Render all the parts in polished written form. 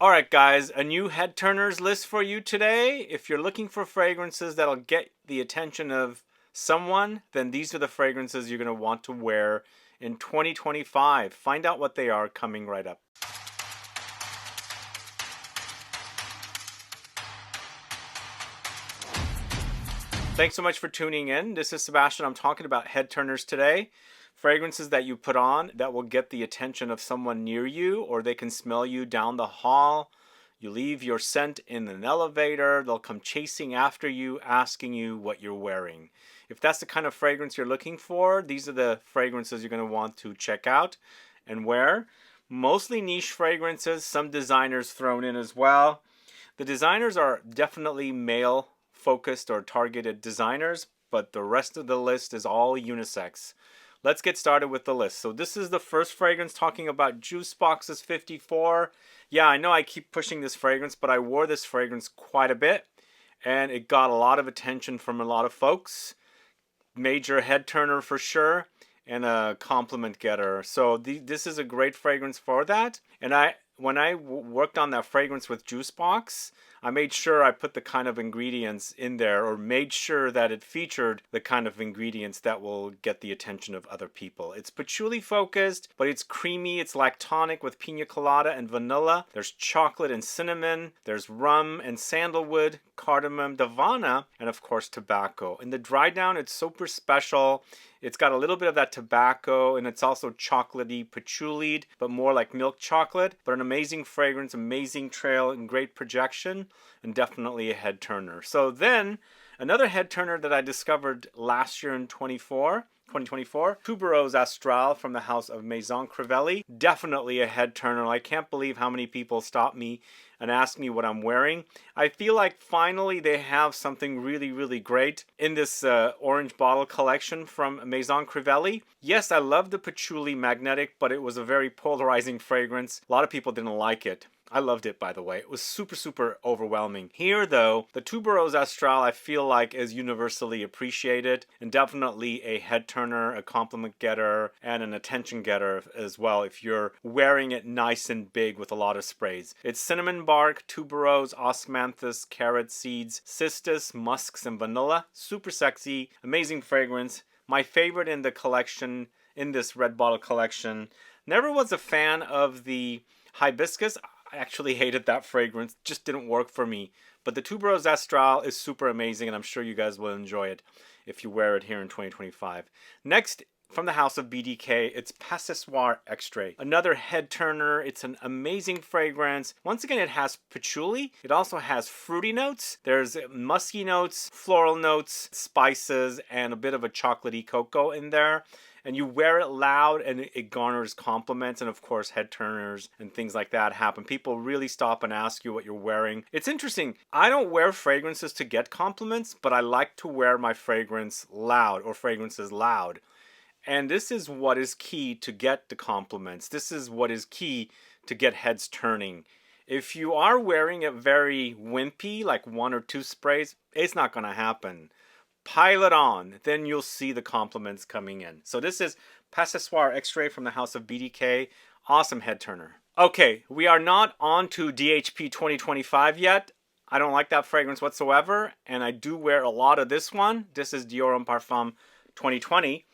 Alright guys, a new head turners list for you today. If you're looking for fragrances that'll get the attention of someone, then these are the fragrances you're going to want to wear in 2025. Find out what they are coming right up. Thanks so much for tuning in. This is Sebastian. I'm talking about head turners today. Fragrances that you put on that will get the attention of someone near you, or they can smell you down the hall. You leave your scent in an elevator, they'll come chasing after you, asking you what you're wearing. If that's the kind of fragrance you're looking for, these are the fragrances you're going to want to check out and wear. Mostly niche fragrances, some designers thrown in as well. The designers are definitely male focused or targeted designers, but the rest of the list is all unisex. Let's get started with the list. So this is the first fragrance, talking about JUSBOX's 54. Yeah, I know I keep pushing this fragrance, but I wore this fragrance quite a bit, and it got a lot of attention from a lot of folks. Major head turner for sure, and a compliment getter. So this is a great fragrance for that. And when I worked on that fragrance with JUSBOX, I made sure I put the kind of ingredients in there, or made sure that it featured the kind of ingredients that will get the attention of other people. It's patchouli focused, but it's creamy. It's lactonic with pina colada and vanilla. There's chocolate and cinnamon. There's rum and sandalwood, cardamom, davana, and of course tobacco. In the dry down, it's super special. It's got a little bit of that tobacco, and it's also chocolatey, patchouli, but more like milk chocolate. But an amazing fragrance, amazing trail, and great projection, and definitely a head turner. So then, another head turner that I discovered last year in 2024, Tuberose ASTRALE from the house of MAISON CRIVELLI. Definitely a head turner. I can't believe how many people stop me and ask me what I'm wearing. I feel like finally they have something really, really great in this orange bottle collection from MAISON CRIVELLI. Yes, I love the patchouli magnetic, but it was a very polarizing fragrance. A lot of people didn't like it. I loved it, by the way. It was super, super overwhelming. Here, though, the Tuberose ASTRALE, I feel like, is universally appreciated, and definitely a head turner, a compliment getter, and an attention getter as well if you're wearing it nice and big with a lot of sprays. It's cinnamon bark, tuberose, osmanthus, carrot seeds, cistus, musks, and vanilla. Super sexy, amazing fragrance. My favorite in the collection, in this red bottle collection. Never was a fan of the hibiscus. I actually hated that fragrance, just didn't work for me. But the Tuberose ASTRALE is super amazing, and I'm sure you guys will enjoy it if you wear it here in 2025. Next, from the house of BDK, it's Passoir EXTRAIT. Another head turner. It's an amazing fragrance. Once again, it has patchouli. It also has fruity notes. There's musky notes, floral notes, spices, and a bit of a chocolatey cocoa in there. And you wear it loud, and it garners compliments, and of course head turners and things like that happen. People really stop and ask you what you're wearing. It's interesting. I don't wear fragrances to get compliments, but I like to wear my fragrance loud, or fragrances loud. And this is what is key to get the compliments. This is what is key to get heads turning. If you are wearing it very wimpy, like one or two sprays, it's not going to happen. Pile it on, then you'll see the compliments coming in. So this is Passoir EXTRAIT from the house of BDK. Awesome head turner. Okay, we are not on to DHP 2025 yet. I don't like that fragrance whatsoever, and I do wear a lot of this one. This is DIOR Homme Parfum 2020,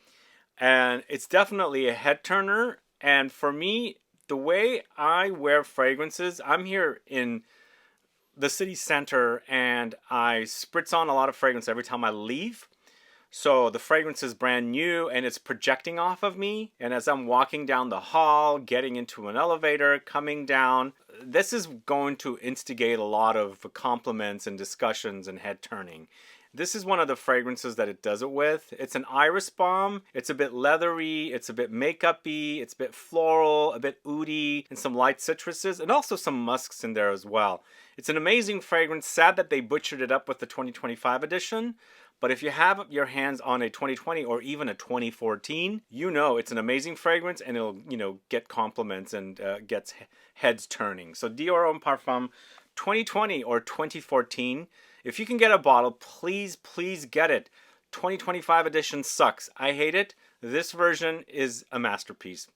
and it's definitely a head turner. And for me, the way I wear fragrances, I'm here in the city center, and I spritz on a lot of fragrance every time I leave. So the fragrance is brand new, and it's projecting off of me. And as I'm walking down the hall, getting into an elevator, coming down, this is going to instigate a lot of compliments and discussions and head turning. This is one of the fragrances that it does it with. It's an iris balm. It's a bit leathery. It's a bit makeup-y. It's a bit floral, a bit oudy, and some light citruses, and also some musks in there as well. It's an amazing fragrance. Sad that they butchered it up with the 2025 edition. But if you have your hands on a 2020 or even a 2014, you know it's an amazing fragrance, and it'll, get compliments and gets heads turning. So DIOR Homme Parfum 2020 or 2014. If you can get a bottle, please, please get it. 2025 edition sucks. I hate it. This version is a masterpiece.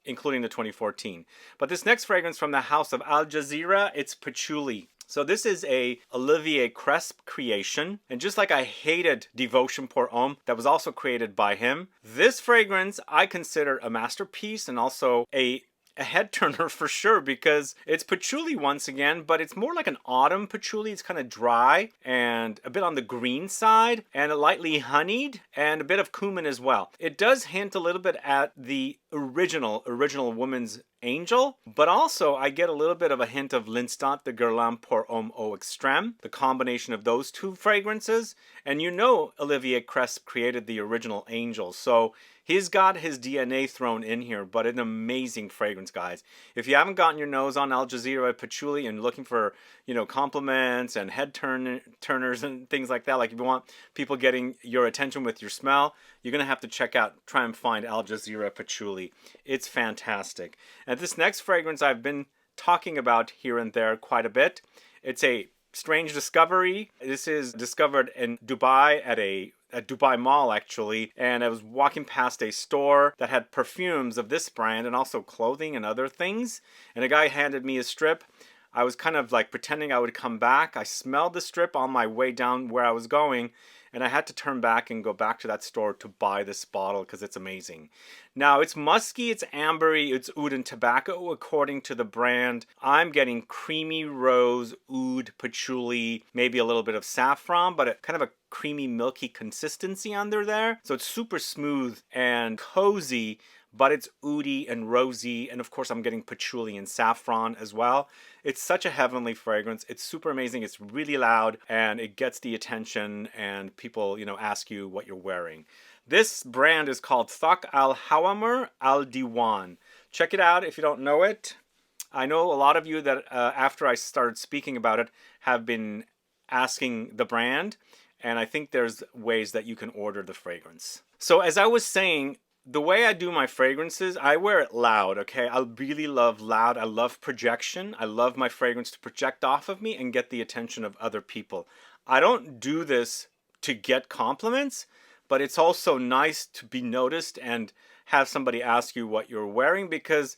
including the 2014. But this next fragrance from the house of Al Jazeera, it's Patchouli. So this is a Olivier Cresp creation. And just like I hated Devotion pour Homme, that was also created by him, this fragrance I consider a masterpiece and also a head turner for sure, because it's patchouli once again, but it's more like an autumn patchouli. It's kind of dry and a bit on the green side and lightly honeyed and a bit of cumin as well. It does hint a little bit at the original Woman's Angel, but also I get a little bit of a hint of L'Instant de Guerlain pour Homme Eau Extrême, the combination of those two fragrances. And you know Olivier Cresp created the original Angel, so he's got his DNA thrown in here, but an amazing fragrance, guys. If you haven't gotten your nose on Al Jazeera Patchouli and looking for, you know, compliments and head turners and things like that, like if you want people getting your attention with your smell, you're going to have to try and find Al Jazeera Patchouli. It's fantastic. And this next fragrance I've been talking about here and there quite a bit. It's a strange discovery. This is discovered in Dubai at Dubai Mall, actually, and I was walking past a store that had perfumes of this brand and also clothing and other things, and a guy handed me a strip. I was kind of like pretending I would come back. I smelled the strip on my way down where I was going, and I had to turn back and go back to that store to buy this bottle because it's amazing. Now, it's musky, it's ambery, it's oud and tobacco according to the brand. I'm getting creamy rose, oud, patchouli, maybe a little bit of saffron, but kind of a creamy, milky consistency under there. So it's super smooth and cozy, but it's oudy and rosy, and of course I'm getting patchouli and saffron as well. It's such a heavenly fragrance. It's super amazing. It's really loud, and it gets the attention, and people, you know, ask you what you're wearing. This brand is called THOQ Al Hawamur Al Diwan. Check it out if you don't know it. I know a lot of you that after I started speaking about it have been asking the brand, and I think there's ways that you can order the fragrance. So as I was saying, the way I do my fragrances, I wear it loud, okay? I really love loud. I love projection. I love my fragrance to project off of me and get the attention of other people. I don't do this to get compliments, but it's also nice to be noticed and have somebody ask you what you're wearing, because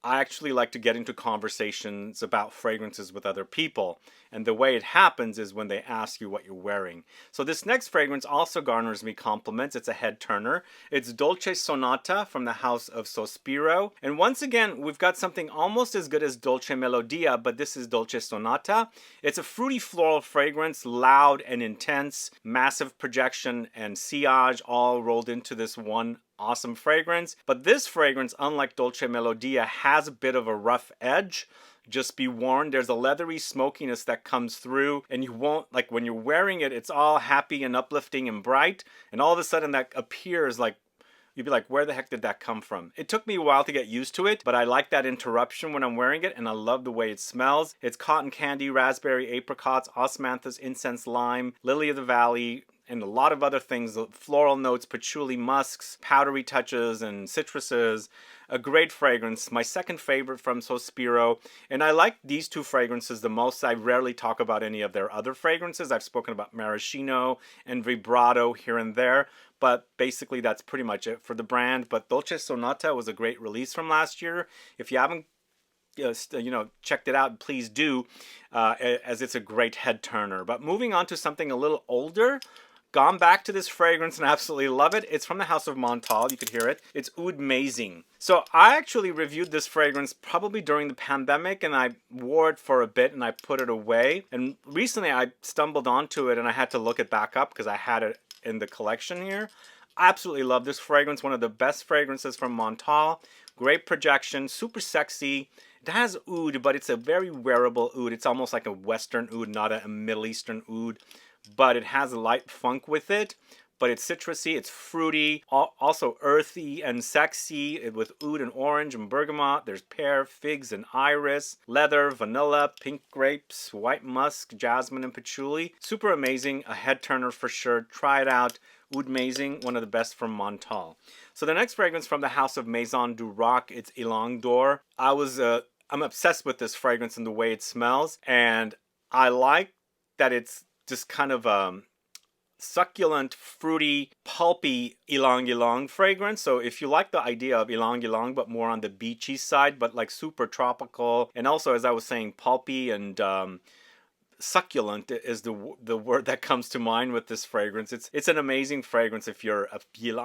I actually like to get into conversations about fragrances with other people. And the way it happens is when they ask you what you're wearing. So this next fragrance also garners me compliments. It's a head turner. It's Dolce Sonata from the house of Sospiro. And once again, we've got something almost as good as Dolce Melodia, but this is Dolce Sonata. It's a fruity floral fragrance, loud and intense, massive projection and sillage all rolled into this one awesome fragrance. But this fragrance, unlike Dolce Melodia, has a bit of a rough edge. Just be warned, there's a leathery smokiness that comes through, and you won't, like when you're wearing it, it's all happy and uplifting and bright, and all of a sudden that appears like, you'd be like, where the heck did that come from? It took me a while to get used to it, but I like that interruption when I'm wearing it, and I love the way it smells. It's cotton candy, raspberry, apricots, osmanthus, incense, lime, lily of the valley, and a lot of other things, floral notes, patchouli, musks, powdery touches, and citruses. A great fragrance, my second favorite from Sospiro. And I like these two fragrances the most. I rarely talk about any of their other fragrances. I've spoken about maraschino and vibrato here and there, but basically that's pretty much it for the brand. But Dolce Sonata was a great release from last year. If you haven't checked it out, please do, as it's a great head turner. But moving on to something a little older, gone back to this fragrance and absolutely love it. It's from the house of Montal. You could hear it. It's Oud Mazing. So I actually reviewed this fragrance probably during the pandemic, and I wore it for a bit and I put it away. And recently I stumbled onto it and I had to look it back up because I had it in the collection here. I absolutely love this fragrance. One of the best fragrances from Montal. Great projection, super sexy. It has oud, but it's a very wearable oud. It's almost like a Western oud, not a Middle Eastern oud. But it has a light funk with it, but it's citrusy, it's fruity, also earthy and sexy with oud and orange and bergamot. There's pear, figs, and iris, leather, vanilla, pink grapes, white musk, jasmine, and patchouli. Super amazing, a head turner for sure. Try it out. Oud Mazing, one of the best from Montal. So the next fragrance from the house of Maison du Roc, it's Ylang-Ylang. I'm obsessed with this fragrance and the way it smells, and I like that it's just kind of succulent, fruity, pulpy Ylang-Ylang fragrance. So if you like the idea of Ylang-Ylang but more on the beachy side, but like super tropical, and also, as I was saying, pulpy and succulent is the word that comes to mind with this fragrance. It's an amazing fragrance. If you're a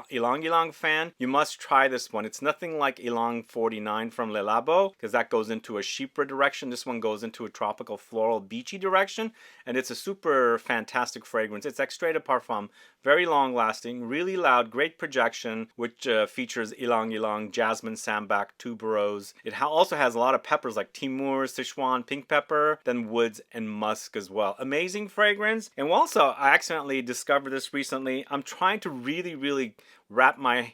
Ylang-Ylang fan, you must try this one. It's nothing like Ylang 49 from Le Labo, because that goes into a chypre direction. This one goes into a tropical floral beachy direction, and it's a super fantastic fragrance. It's Extrait de Parfum, very long lasting, really loud, great projection, which features Ylang-Ylang, Jasmine, Sambac, Tuberose. It also has a lot of peppers like Timur, Sichuan, pink pepper, then woods and musk as well. Amazing fragrance. And also, I accidentally discovered this recently. I'm trying to really wrap my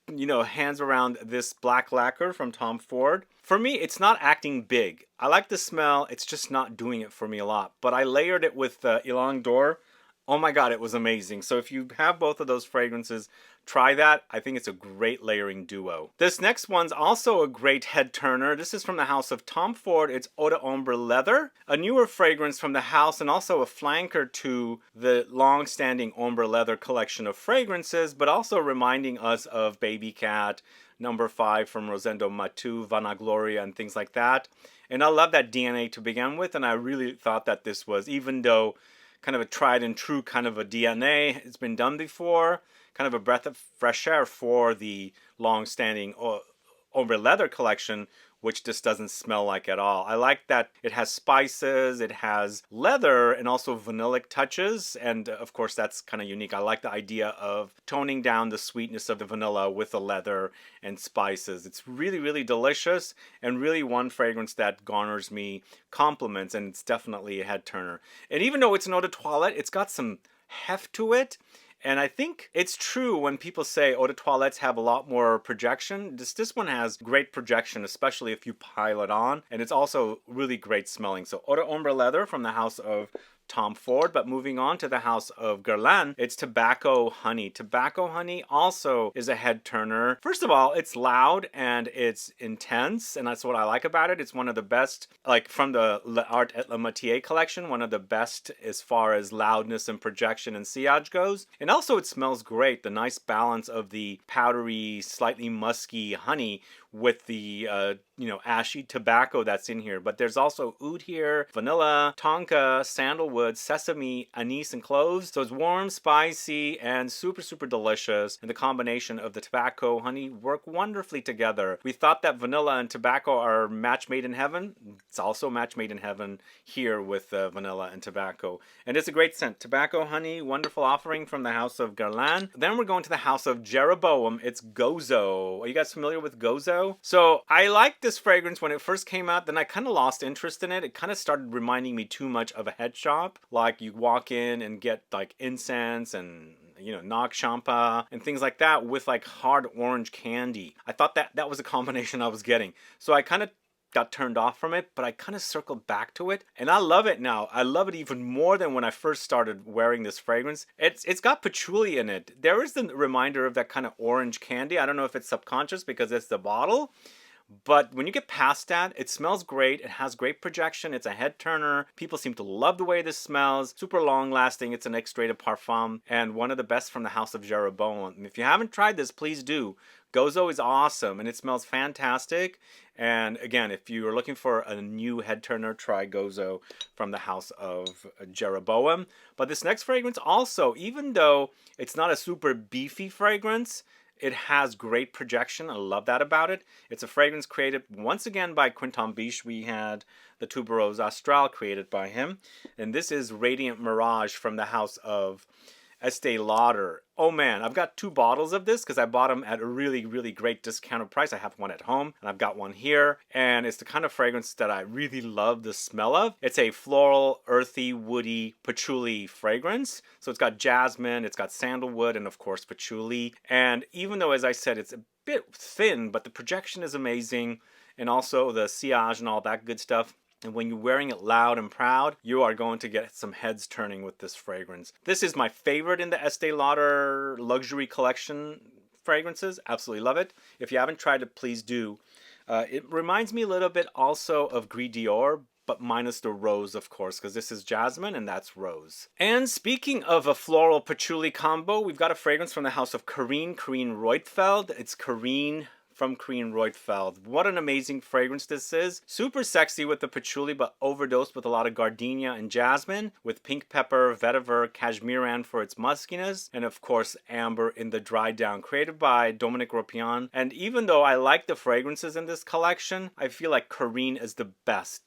hands around this black lacquer from Tom Ford. For me, it's not acting big. I like the smell. It's just not doing it for me a lot. But I layered it with Ylang d'Or. Oh my god, it was amazing. So if you have both of those fragrances, try that. I think it's a great layering duo. This next one's also a great head turner. This is from the house of Tom Ford. It's Eau d'Ombre Leather, a newer fragrance from the house and also a flanker to the long-standing Ombre Leather collection of fragrances, but also reminding us of Baby Cat, Number 5 from Rosendo Matu, Vanagloria, and things like that. And I love that DNA to begin with, and I really thought that this was, even though kind of a tried and true kind of a DNA. It's been done before. Kind of a breath of fresh air for the long-standing Ombre Leather collection, which just doesn't smell like at all. I like that it has spices, it has leather, and also vanillic touches. And of course, that's kind of unique. I like the idea of toning down the sweetness of the vanilla with the leather and spices. It's really delicious, and really one fragrance that garners me compliments, and it's definitely a head turner. And even though it's an eau de toilette, it's got some heft to it. And I think it's true when people say eau de toilettes have a lot more projection. This one has great projection, especially if you pile it on. And it's also really great smelling. So Eau d'Ombre Leather from the house of Tom Ford. But moving on to the house of Guerlain, it's Tobacco Honey. Tobacco Honey also is a head turner. First of all, it's loud and it's intense, and that's what I like about it. It's one of the best, like from the L'Art et la Métier collection, one of the best as far as loudness and projection and sillage goes. And also it smells great, the nice balance of the powdery, slightly musky honey with the ashy tobacco that's in here. But there's also oud here, vanilla, tonka, sandalwood, sesame, anise, and cloves. So it's warm, spicy, and super delicious. And the combination of the tobacco honey work wonderfully together. We thought that vanilla and tobacco are match made in heaven. It's also match made in heaven here with vanilla and tobacco. And it's a great scent. Tobacco honey, wonderful offering from the house of Guerlain. Then we're going to the house of Jeroboam. It's Gozo. Are you guys familiar with Gozo? So I liked this fragrance when it first came out, then I kind of lost interest in it. It kind of started reminding me too much of a head shop. Like you walk in and get like incense and Nog Champa and things like that with like hard orange candy. I thought that was a combination I was getting. So I kind of got turned off from it, but I kind of circled back to it, and I love it now. I love it even more than when I first started wearing this fragrance. It's got patchouli in it. There is the reminder of that kind of orange candy. I don't know if it's subconscious because it's the bottle, but when you get past that, it smells great. It has great projection. It's a head turner. People seem to love the way this smells. Super long lasting. It's an Extrait de Parfum and one of the best from the house of Jeroboam. And if you haven't tried this, please do. Gozo is awesome and it smells fantastic. And again, if you are looking for a new head turner, try Gozo from the house of Jeroboam. But this next fragrance also, even though it's not a super beefy fragrance, it has great projection. I love that about it. It's a fragrance created once again by Quinton Biche. We had the Tuberose Astrale created by him. And this is Radiant Mirage from the house of Estee Lauder. Oh man, I've got 2 bottles of this because I bought them at a really great discounted price. I have one at home and I've got one here. And it's the kind of fragrance that I really love the smell of. It's a floral, earthy, woody, patchouli fragrance. So it's got jasmine, it's got sandalwood, and of course patchouli. And even though, as I said, it's a bit thin, but the projection is amazing. And also the sillage and all that good stuff. And when you're wearing it loud and proud, you are going to get some heads turning with this fragrance. This is my favorite in the Estee Lauder luxury collection fragrances. Absolutely love it. If you haven't tried it, please do. It reminds me a little bit also of Gris Dior, but minus the rose, of course, because this is jasmine and that's rose. And speaking of a floral patchouli combo, we've got a fragrance from the house of Carine Reuterfeld. It's Carine from Carine Reuterfeld. What an amazing fragrance this is. Super sexy with the patchouli, but overdosed with a lot of gardenia and jasmine, with pink pepper, vetiver, cashmeran for its muskiness, and of course amber in the dry down, created by Dominique Ropian. And even though I like the fragrances in this collection, I feel like Carine is the best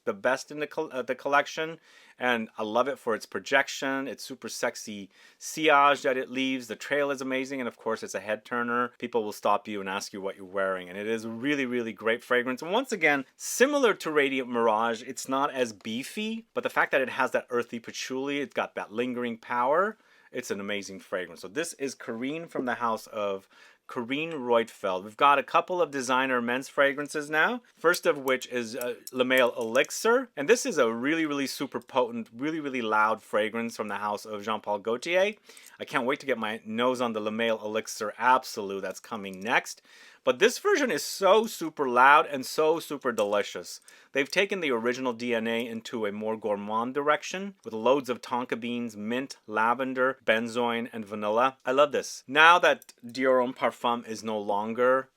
in the collection. And I love it for its projection, its super sexy sillage that it leaves. The trail is amazing, and of course it's a head turner. People will stop you and ask you what you're wearing, and it is a really, really great fragrance. And once again, similar to Radiant Mirage, it's not as beefy, but the fact that it has that earthy patchouli, it's got that lingering power, it's an amazing fragrance. So this is Carine from the house of Carine Reuterfeld. We've got a couple of designer men's fragrances now. First of which is Le Male Elixir. And this is a really, really super potent, really, really loud fragrance from the house of Jean-Paul Gaultier. I can't wait to get my nose on the Le Male Elixir Absolute that's coming next. But this version is so super loud and so super delicious. They've taken the original DNA into a more gourmand direction with loads of tonka beans, mint, lavender, benzoin, and vanilla. I love this. Now that DIOR Parfum is no longer,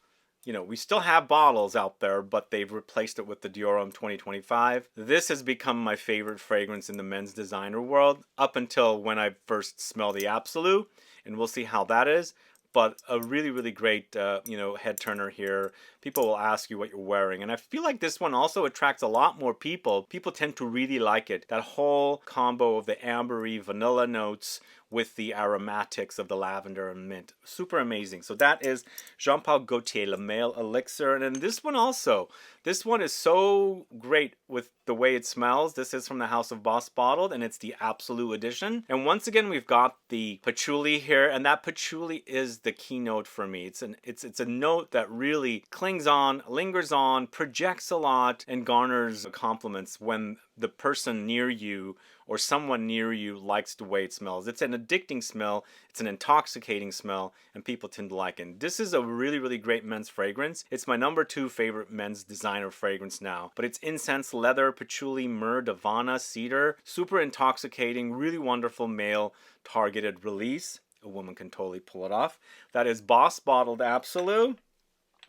you know, we still have bottles out there, but they've replaced it with the DIOR 2025. This has become my favorite fragrance in the men's designer world up until when I first smelled the Absolute, and we'll see how that is. But a really, really great, head turner here. People will ask you what you're wearing. And I feel like this one also attracts a lot more people. People tend to really like it. That whole combo of the ambery vanilla notes with the aromatics of the lavender and mint. Super amazing. So that is Jean-Paul Gaultier, Le Male Elixir. And then this one also. This one is so great with the way it smells. This is from the House of Boss Bottled, and it's the Absolute Edition. And once again, we've got the patchouli here, and that patchouli is the keynote for me. It's a note that really clings on, lingers on, projects a lot, and garners compliments when the person near you or someone near you likes the way it smells. It's an addicting smell, it's an intoxicating smell, and people tend to like it. This is a really, really great men's fragrance. It's my #2 favorite men's designer fragrance now. But it's incense, leather, patchouli, myrrh, davana, cedar. Super intoxicating, really wonderful male targeted release. A woman can totally pull it off. That is Boss Bottled Absolute.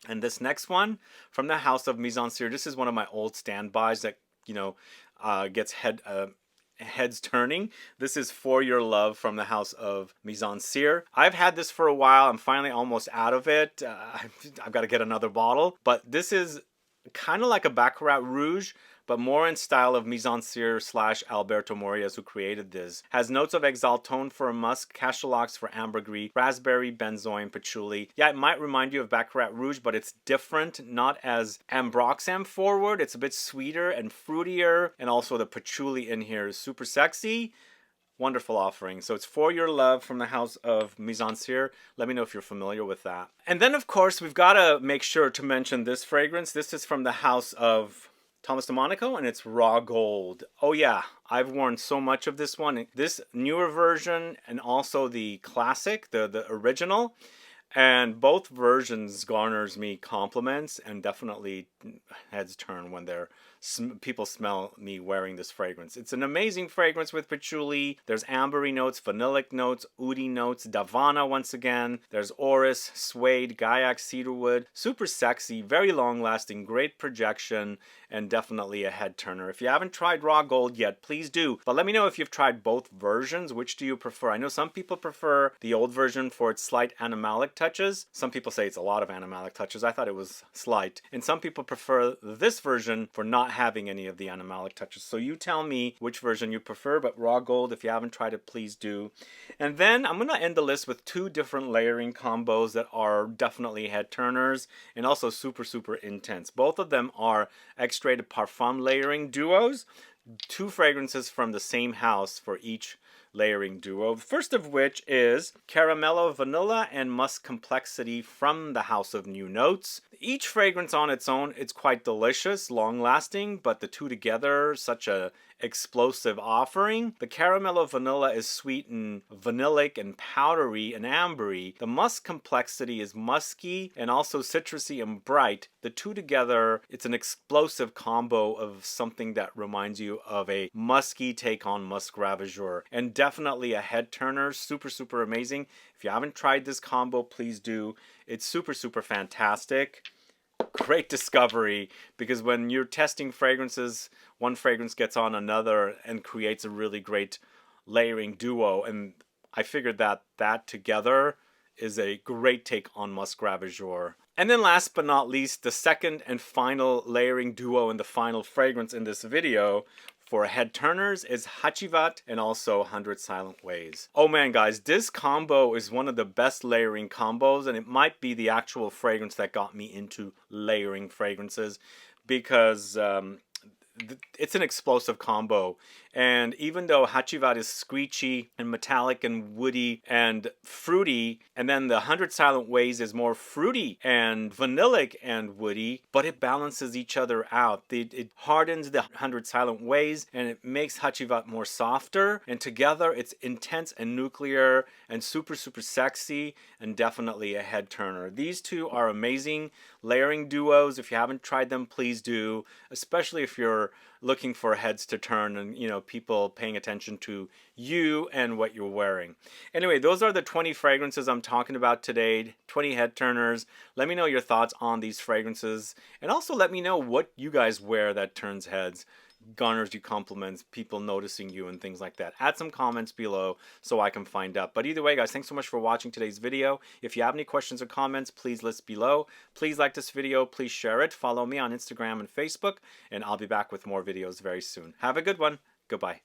And this next one from the House of Maison Cyr. This is one of my old standbys that, gets heads turning. This is For Your Love from the House of Maison Cyr. I've had this for a while. I'm finally almost out of it. I've got to get another bottle. But this is kind of like a Baccarat Rouge, but more in style of Maison Cyr / Alberto Morillas, who created this. Has notes of exaltone for a musk, cachalox for ambergris, raspberry, benzoin, patchouli. Yeah, it might remind you of Baccarat Rouge, but it's different, not as ambroxan forward. It's a bit sweeter and fruitier, and also the patchouli in here is super sexy. Wonderful offering. So it's For Your Love from the House of Maison Cyr. Let me know if you're familiar with that. And then, of course, we've got to make sure to mention this fragrance. This is from the House of Thomas DeMonico, and it's Raw Gold. Oh yeah, I've worn so much of this one. This newer version and also the classic, the original. And both versions garners me compliments and definitely heads turn when people smell me wearing this fragrance. It's an amazing fragrance with patchouli. There's ambery notes, vanillic notes, oudi notes, davana once again. There's orris, suede, gaiac, cedarwood. Super sexy, very long lasting, great projection, and definitely a head turner. If you haven't tried Raw Gold yet, please do. But let me know if you've tried both versions. Which do you prefer? I know some people prefer the old version for its slight animalic touches. Some people say it's a lot of animalic touches. I thought it was slight. And some people prefer this version for not having any of the animalic touches. So you tell me which version you prefer, but Raw Gold, if you haven't tried it, please do. And then I'm going to end the list with 2 different layering combos that are definitely head turners and also super, super intense. Both of them are Extrait Parfum layering duos. 2 fragrances from the same house for each layering duo. First of which is Caramello Vanilla and Musk Complexity from the House of New Notes. Each fragrance on its own, it's quite delicious, long-lasting, but the two together, such a explosive offering. The Caramello Vanilla is sweet and vanillic and powdery and ambery. The Musk Complexity is musky and also citrusy and bright. The two together, it's an explosive combo of something that reminds you of a musky take on Musk Ravageur, and definitely a head turner. Super, super amazing. If you haven't tried this combo, please do. It's super, super fantastic. Great discovery, because when you're testing fragrances, one fragrance gets on another and creates a really great layering duo, and I figured that that together is a great take on Musk Ravageur. And then last but not least, the second and final layering duo and the final fragrance in this video for head turners is Hachivat and also 100 Silent Ways. Oh man guys, this combo is one of the best layering combos, and it might be the actual fragrance that got me into layering fragrances, because it's an explosive combo. And even though Hachivat is screechy and metallic and woody and fruity, and then the 100 Silent Ways is more fruity and vanillic and woody, but it balances each other out. It hardens the 100 Silent Ways and it makes Hachivat more softer, and together it's intense and nuclear and super, super sexy, and definitely a head turner. These two are amazing layering duos. If you haven't tried them, please do, especially if you're looking for heads to turn and, you know, people paying attention to you and what you're wearing. Anyway, those are the 20 fragrances I'm talking about today, 20 head turners. Let me know your thoughts on these fragrances, and also let me know what you guys wear that turns heads, garners you compliments, people noticing you and things like that. Add some comments below so I can find out. But either way guys, thanks so much for watching today's video. If you have any questions or comments, please list below. Please like this video, please share it, follow me on Instagram and Facebook, and I'll be back with more videos very soon. Have a good one. Goodbye.